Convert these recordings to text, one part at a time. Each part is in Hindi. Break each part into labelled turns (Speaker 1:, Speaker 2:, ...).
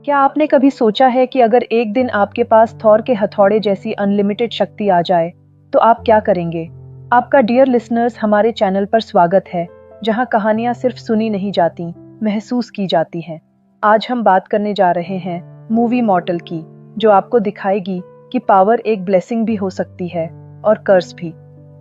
Speaker 1: क्या आपने कभी सोचा है कि अगर एक दिन आपके पास थॉर के हथौड़े जैसी अनलिमिटेड शक्ति आ जाए, तो आप क्या करेंगे? आपका डियर लिसनर्स, हमारे चैनल पर स्वागत है, जहां कहानियां सिर्फ सुनी नहीं जाती, महसूस की जाती हैं। आज हम बात करने जा रहे हैं मूवी मॉर्टल की, जो आपको दिखाएगी कि पावर एक ब्लेसिंग भी हो सकती है और कर्स भी।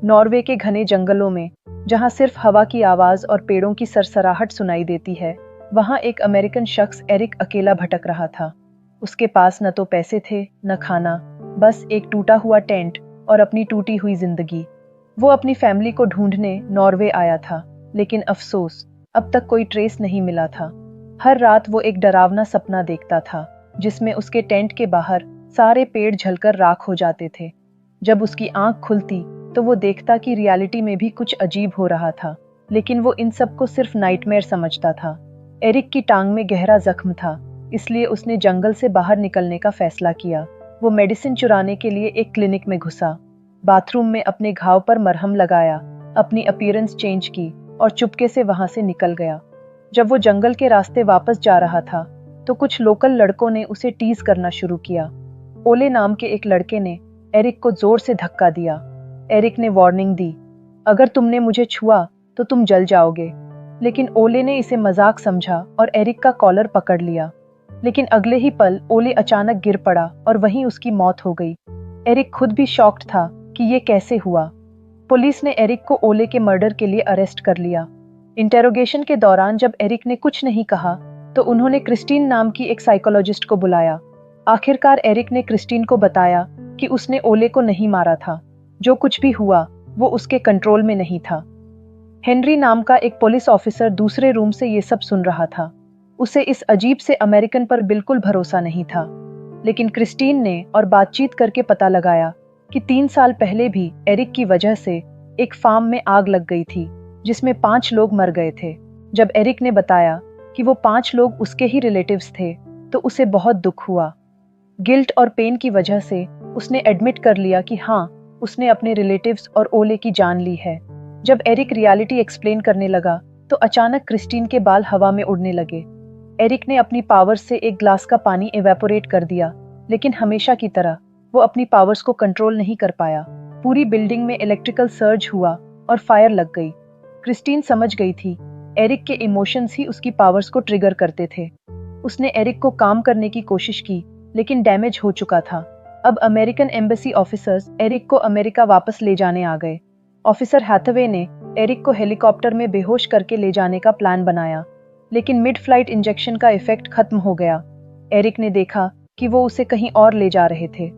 Speaker 1: नॉर्वे के घने जंगलों में, जहां सिर्फ हवा की आवाज और पेड़ों की सरसराहट सुनाई देती है, वहां एक अमेरिकन शख्स एरिक अकेला भटक रहा था। उसके पास न तो पैसे थे, न खाना, बस एक टूटा हुआ टेंट और अपनी टूटी हुई जिंदगी। वो अपनी फैमिली को ढूंढने नॉर्वे आया था, लेकिन अफसोस, अब तक कोई ट्रेस नहीं मिला था। हर रात वो एक डरावना सपना देखता था, जिसमें उसके टेंट के बाहर सारे पेड़ जलकर राख हो जाते थे। जब उसकी आंख खुलती, तो वो देखता कि रियलिटी में भी कुछ अजीब हो रहा था, लेकिन वो इन सबको सिर्फ नाइटमेयर समझता था। एरिक की टांग में गहरा जख्म था, इसलिए उसने जंगल से बाहर निकलने का फैसला किया। वो मेडिसिन चुराने के लिए एक क्लिनिक में घुसा, बाथरूम में अपने घाव पर मरहम लगाया, अपनी अपीयरेंस चेंज की और चुपके से वहां से निकल गया। जब वो जंगल के रास्ते वापस जा रहा था, तो कुछ लोकल लड़कों ने उसे टीज करना शुरू किया। ओले नाम के एक लड़के ने एरिक को जोर से धक्का दिया। एरिक ने वार्निंग दी, अगर तुमने मुझे छुआ तो तुम जल जाओगे। लेकिन ओले ने इसे मजाक समझा और एरिक का कॉलर पकड़ लिया। लेकिन अगले ही पल ओले अचानक गिर पड़ा और वहीं उसकी मौत हो गई। एरिक खुद भी शॉक्ड था कि ये कैसे हुआ। पुलिस ने एरिक को ओले के मर्डर के लिए अरेस्ट कर लिया। इंटेरोगेशन के दौरान जब एरिक ने कुछ नहीं कहा, तो उन्होंने क्रिस्टीन नाम की एक साइकोलॉजिस्ट को बुलाया। आखिरकार एरिक ने क्रिस्टीन को बताया कि उसने ओले को नहीं मारा था। जो कुछ भी हुआ, वो उसके कंट्रोल में नहीं था। हेनरी नाम का एक पुलिस ऑफिसर दूसरे रूम से ये सब सुन रहा था। उसे इस अजीब से अमेरिकन पर बिल्कुल भरोसा नहीं था। लेकिन क्रिस्टीन ने और बातचीत करके पता लगाया कि 3 साल पहले भी एरिक की वजह से एक फार्म में आग लग गई थी, जिसमें 5 लोग मर गए थे। जब एरिक ने बताया कि वो 5 लोग उसके ही रिलेटिव्स थे, तो उसे बहुत दुख हुआ। गिल्ट और पेन की वजह से उसने एडमिट कर लिया कि हाँ, उसने अपने रिलेटिव्स और ओले की जान ली है। जब एरिक रियलिटी एक्सप्लेन करने लगा, तो अचानक क्रिस्टीन के बाल हवा में उड़ने लगे। एरिक ने अपनी पावर्स से एक ग्लास का पानी इवेपोरेट कर दिया, लेकिन हमेशा की तरह वो अपनी पावर्स को कंट्रोल नहीं कर पाया। पूरी बिल्डिंग में इलेक्ट्रिकल सर्ज हुआ और फायर लग गई। क्रिस्टीन समझ गई थी, एरिक के इमोशंस ही उसकी पावर्स को ट्रिगर करते थे। उसने एरिक को काम करने की कोशिश की, लेकिन डैमेज हो चुका था। अब अमेरिकन एम्बेसी ऑफिसर्स एरिक को अमेरिका वापस ले जाने आ गए। ऑफिसर हैथवे ने एरिक को हेलीकॉप्टर में बेहोश करके ले जाने का प्लान बनाया, लेकिन मिड फ्लाइट इंजेक्शन का इफेक्ट खत्म हो गया। एरिक ने देखा कि वो उसे कहीं और ले जा रहे थे।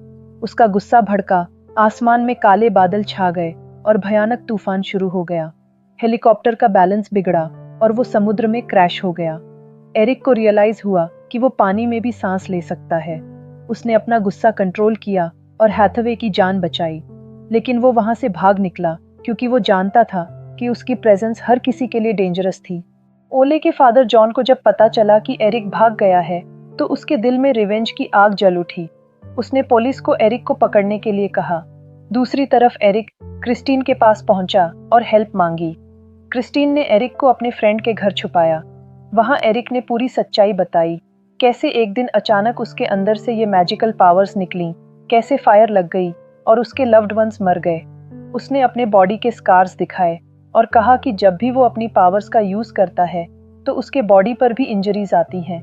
Speaker 1: उसका गुस्सा भड़का, आसमान में काले बादल छा गए और भयानक तूफान शुरू हो गया। हेलीकॉप्टर का बैलेंस बिगड़ा और वो समुद्र में क्रैश हो गया। एरिक को रियलाइज हुआ कि वो पानी में भी सांस ले सकता है। उसने अपना गुस्सा कंट्रोल किया और हैथवे की जान बचाई, लेकिन वो वहां से भाग निकला, क्योंकि वो जानता था कि उसकी प्रेजेंस हर किसी के लिए डेंजरस थी। ओले के फादर जॉन को जब पता चला कि एरिक भाग गया है, तो उसके दिल में रिवेंज की आग जल उठी। उसने पुलिस को एरिक को पकड़ने के लिए कहा। दूसरी तरफ एरिक क्रिस्टीन के पास पहुंचा और हेल्प मांगी। क्रिस्टीन ने एरिक को अपने फ्रेंड के घर छुपाया। वहां एरिक ने पूरी सच्चाई बताई, कैसे एक दिन अचानक उसके अंदर से ये मैजिकल पावर्स निकली, कैसे फायर लग गई और उसके लव्ड वंस मर गए। उसने अपने बॉडी के स्कार्स दिखाए और कहा कि जब भी वो अपनी पावर्स का यूज करता है, तो उसके बॉडी पर भी इंजरीज आती हैं।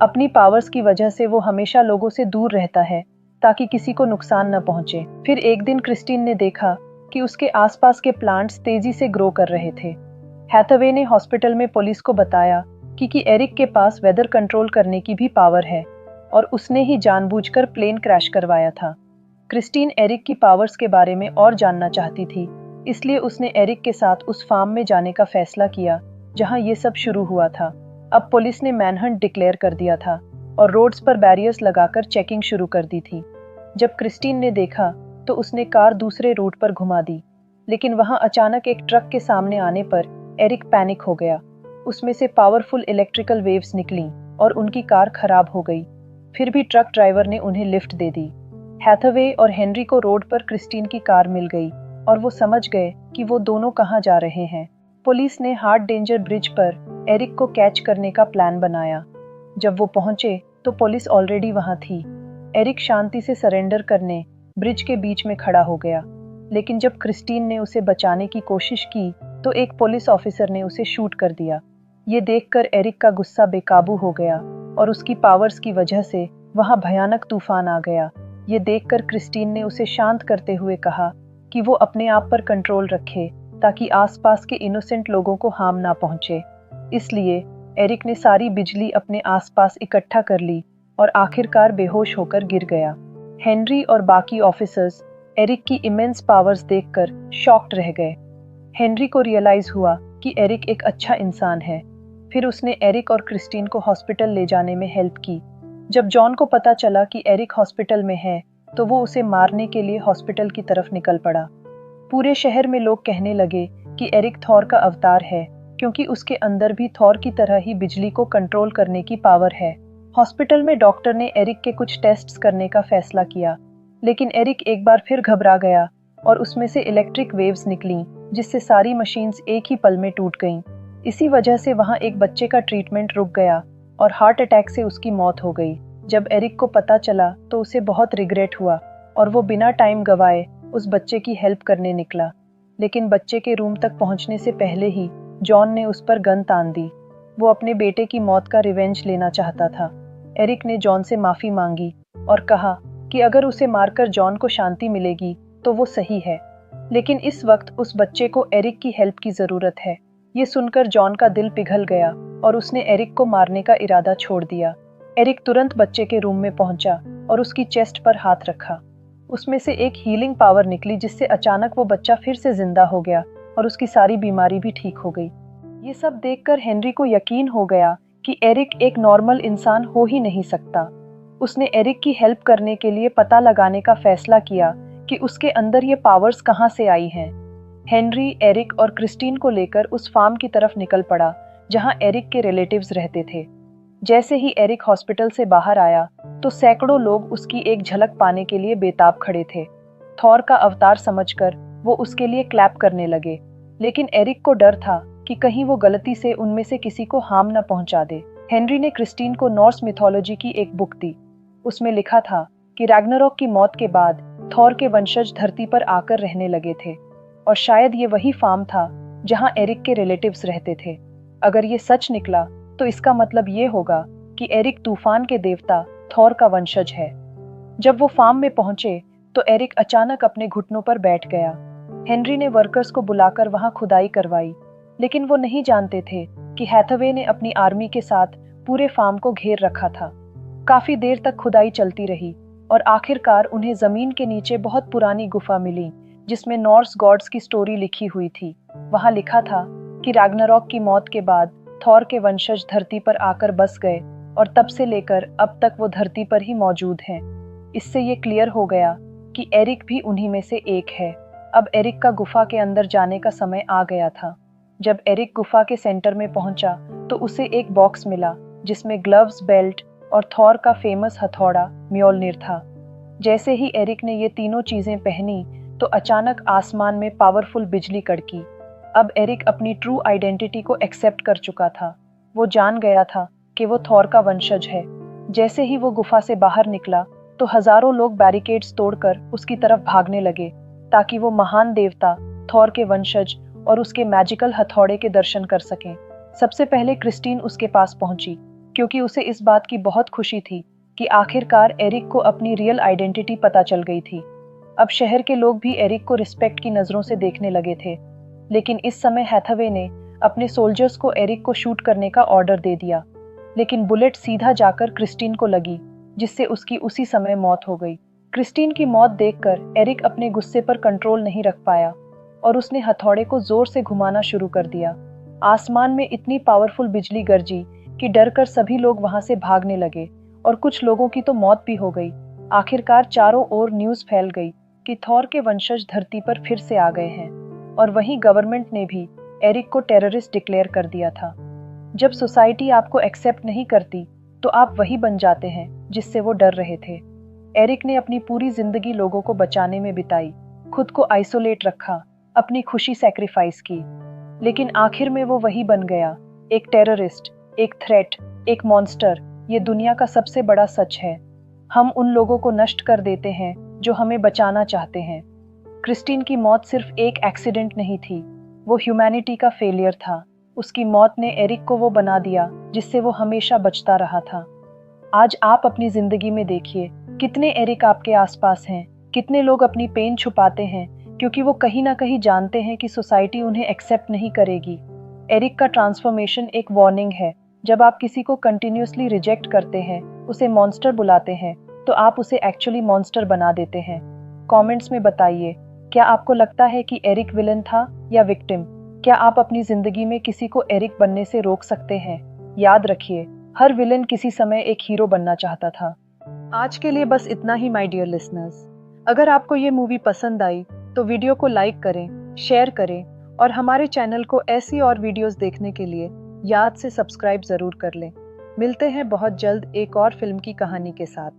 Speaker 1: अपनी पावर्स की वजह से वो हमेशा लोगों से दूर रहता है, ताकि किसी को नुकसान न पहुंचे। फिर एक दिन क्रिस्टीन ने देखा कि उसके आसपास के प्लांट्स तेजी से ग्रो कर रहे थे। हैथवे ने हॉस्पिटल में पुलिस को बताया कि एरिक के पास वेदर कंट्रोल करने की भी पावर है और उसने ही जानबूझकर प्लेन क्रैश करवाया था। क्रिस्टीन एरिक की पावर्स के बारे में और जानना चाहती थी, इसलिए उसने एरिक के साथ उस फार्म में जाने का फैसला किया जहां ये सब शुरू हुआ था। अब पुलिस ने मैनहंट डिक्लेयर कर दिया था और रोड्स पर बैरियर्स लगाकर चेकिंग शुरू कर दी थी। जब क्रिस्टीन ने देखा, तो उसने कार दूसरे रूट पर घुमा दी, लेकिन वहां अचानक एक ट्रक के सामने आने पर एरिक पैनिक हो गया। उसमें से पावरफुल इलेक्ट्रिकल वेव्स निकलीं और उनकी कार खराब हो गई। फिर भी ट्रक ड्राइवर ने उन्हें लिफ्ट दे दी। हैथवे और हेनरी को रोड पर क्रिस्टीन की कार मिल गई और वो समझ गए कि वो दोनों कहाँ जा रहे हैं। पुलिस ने हार्ट डेंजर ब्रिज पर एरिक को कैच करने का प्लान बनाया। जब वो पहुंचे, तो पुलिस ऑलरेडी वहां थी। एरिक शांति से सरेंडर करने ब्रिज के बीच में खड़ा हो गया, लेकिन जब क्रिस्टीन ने उसे बचाने की कोशिश की तो एक पुलिस ऑफिसर ने उसे शूट कर दिया। ये देखकर एरिक का गुस्सा बेकाबू हो गया और उसकी पावर्स की वजह से वहां भयानक तूफान आ गया। ये देखकर क्रिस्टीन ने उसे शांत करते हुए कहा कि वो अपने आप पर कंट्रोल रखे ताकि आसपास के इनोसेंट लोगों को हार्म ना पहुंचे। इसलिए एरिक ने सारी बिजली अपने आसपास इकट्ठा कर ली और आखिरकार बेहोश होकर गिर गया। हेनरी और बाकी ऑफिसर्स एरिक की इमेंस पावर्स देखकर शॉक्ड रह गए। हेनरी को रियलाइज हुआ कि एरिक एक अच्छा इंसान है। फिर उसने एरिक और क्रिस्टीन को हॉस्पिटल ले जाने में हेल्प की। जब जॉन को पता चला कि एरिक हॉस्पिटल में है तो वो उसे मारने के लिए हॉस्पिटल की तरफ निकल पड़ा। पूरे शहर में लोग कहने लगे कि एरिक थॉर का अवतार है, क्योंकि उसके अंदर भी थॉर की तरह ही बिजली को कंट्रोल करने की पावर है। हॉस्पिटल में डॉक्टर ने एरिक के कुछ टेस्ट्स करने का फैसला किया, लेकिन एरिक एक बार फिर घबरा गया और उसमें से इलेक्ट्रिक वेव्स निकलीं, जिससे सारी मशीन्स एक ही पल में टूट गईं। इसी वजह से वहां एक बच्चे का ट्रीटमेंट रुक गया और हार्ट अटैक से उसकी मौत हो गई। जब एरिक को पता चला तो उसे बहुत रिग्रेट हुआ और वो बिना टाइम गवाए उस बच्चे की हेल्प करने निकला। लेकिन बच्चे के रूम तक पहुंचने से पहले ही जॉन ने उस पर गन तान दी। वो अपने बेटे की मौत का रिवेंज लेना चाहता था। एरिक ने जॉन से माफी मांगी और कहा कि अगर उसे मारकर जॉन को शांति मिलेगी तो वो सही है, लेकिन इस वक्त उस बच्चे को एरिक की हेल्प की जरूरत है। ये सुनकर जॉन का दिल पिघल गया और उसने एरिक को मारने का इरादा छोड़ दिया। एरिक तुरंत बच्चे के रूम में पहुंचा और उसकी चेस्ट पर हाथ रखा। उसमें से एक हीलिंग पावर निकली, जिससे अचानक वो बच्चा फिर से जिंदा हो गया और उसकी सारी बीमारी भी ठीक हो गई। ये सब देखकर हेनरी को यकीन हो गया कि एरिक एक नॉर्मल इंसान हो ही नहीं सकता। उसने एरिक की हेल्प करने के लिए पता लगाने का फैसला किया कि उसके अंदर ये पावर्स कहाँ से आई हैं। हेनरी एरिक और क्रिस्टीन को लेकर उस फार्म की तरफ निकल पड़ा जहां एरिक के रिलेटिव्स रहते थे। जैसे ही एरिक हॉस्पिटल से बाहर आया तो सैकड़ों लोग उसकी एक झलक पाने के लिए बेताब खड़े थे। थॉर का अवतार समझकर वो उसके लिए क्लैप करने लगे, लेकिन एरिक को डर था कि कहीं वो गलती से उनमें से किसी को हार्म न पहुंचा दे। हेनरी ने क्रिस्टीन को नॉर्स मिथोलॉजी की एक बुक दी। उसमें लिखा था कि रैग्नारोक की मौत के बाद थॉर के वंशज धरती पर आकर रहने लगे थे और शायद ये वही फार्म था जहां एरिक के रिलेटिव्स रहते थे। अगर ये सच निकला तो इसका मतलब ये होगा कि एरिक तूफान के देवता थॉर का वंशज है। जब वो फार्म में पहुंचे तो एरिक अचानक अपने घुटनों पर बैठ गया। हेनरी ने वर्कर्स को बुलाकर वहां खुदाई करवाई, लेकिन वो नहीं जानते थे कि हैथवे ने अपनी आर्मी के साथ पूरे फार्म को घेर रखा था। काफी देर तक खुदाई चलती रही और आखिरकार उन्हें जमीन के नीचे बहुत पुरानी गुफा मिली, जिसमें नॉर्स गॉड्स की स्टोरी लिखी हुई थी। वहां लिखा था कि रैग्नारोक की मौत के बाद थॉर के वंशज धरती पर आकर बस गए और तब से लेकर अब तक वो धरती पर ही मौजूद हैं। इससे ये क्लियर हो गया कि एरिक भी उन्हीं में से एक है। अब एरिक का गुफा के अंदर जाने का समय आ गया था। जब एरिक गुफा के सेंटर में पहुंचा तो उसे एक बॉक्स मिला जिसमें ग्लव्स, बेल्ट और थॉर का फेमस हथौड़ा म्योल्निर था। जैसे ही एरिक ने ये तीनों चीजें पहनी तो अचानक आसमान में पावरफुल बिजली कड़की। अब एरिक अपनी ट्रू आइडेंटिटी को एक्सेप्ट कर चुका था। वो जान गया था कि वो थॉर का वंशज है। जैसे ही वो गुफा से बाहर निकला तो हजारों लोग बैरिकेड्स तोड़कर उसकी तरफ भागने लगे ताकि वो महान देवता थॉर के वंशज और उसके मैजिकल हथौड़े के दर्शन कर सकें। सबसे पहले क्रिस्टीन उसके पास पहुंची, क्योंकि उसे इस बात की बहुत खुशी थी कि आखिरकार एरिक को अपनी रियल आइडेंटिटी पता चल गई थी। अब शहर के लोग भी एरिक को रिस्पेक्ट की नजरों से देखने लगे थे। लेकिन इस समय हैथवे ने अपने सोल्जर्स को एरिक को शूट करने का ऑर्डर दे दिया, लेकिन बुलेट सीधा जाकर क्रिस्टीन को लगी, जिससे उसकी उसी समय मौत हो गई। क्रिस्टीन की मौत देखकर एरिक अपने गुस्से पर कंट्रोल नहीं रख पाया और उसने हथौड़े को जोर से घुमाना शुरू कर दिया। आसमान में इतनी पावरफुल बिजली गरजी कि डरकर सभी लोग वहां से भागने लगे और कुछ लोगों की तो मौत भी हो गई। आखिरकार चारों ओर न्यूज फैल गई कि थॉर के वंशज धरती पर फिर से आ गए हैं और वहीं गवर्नमेंट ने भी एरिक को टेररिस्ट डिक्लेयर कर दिया था। जब सोसाइटी आपको एक्सेप्ट नहीं करती तो आप वही बन जाते हैं जिससे वो डर रहे थे। एरिक ने अपनी पूरी जिंदगी लोगों को बचाने में बिताई, खुद को आइसोलेट रखा, अपनी खुशी सैक्रिफाइस की, लेकिन आखिर में वो वही बन गया, एक टेररिस्ट, एक थ्रेट, एक मॉन्स्टर ये दुनिया का सबसे बड़ा सच है। हम उन लोगों को नष्ट कर देते हैं जो हमें बचाना चाहते हैं। क्रिस्टीन की मौत सिर्फ एक एक्सीडेंट नहीं थी, वो ह्यूमैनिटी का फेलियर था। उसकी मौत ने एरिक को वो बना दिया जिससे वो हमेशा बचता रहा था। आज आप अपनी जिंदगी में देखिए, कितने एरिक आपके आसपास हैं। कितने लोग अपनी पेन छुपाते हैं क्योंकि वो कहीं ना कहीं जानते हैं कि सोसाइटी उन्हें एक्सेप्ट नहीं करेगी। एरिक का ट्रांसफॉर्मेशन एक वार्निंग है। जब आप किसी को कंटिन्यूसली रिजेक्ट करते हैं, उसे मॉन्स्टर बुलाते हैं, तो आप उसे एक्चुअली मॉन्स्टर बना देते हैं। कमेंट्स में बताइए, क्या आपको लगता है कि एरिक विलन था या विक्टिम? क्या आप अपनी जिंदगी में किसी को एरिक बनने से रोक सकते हैं? याद रखिए, हर विलन किसी समय एक हीरो बनना चाहता था। आज के लिए बस इतना ही माय डियर लिसनर्स। अगर आपको ये मूवी पसंद आई तो वीडियो को लाइक करें, शेयर करें और हमारे चैनल को ऐसी और वीडियोस देखने के लिए याद से सब्सक्राइब जरूर कर लें। मिलते हैं बहुत जल्द एक और फिल्म की कहानी के साथ।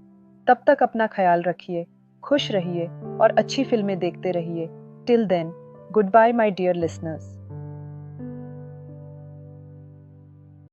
Speaker 1: तब तक अपना ख्याल रखिए, खुश रहिए और अच्छी फिल्में देखते रहिए। Till then, goodbye my dear listeners.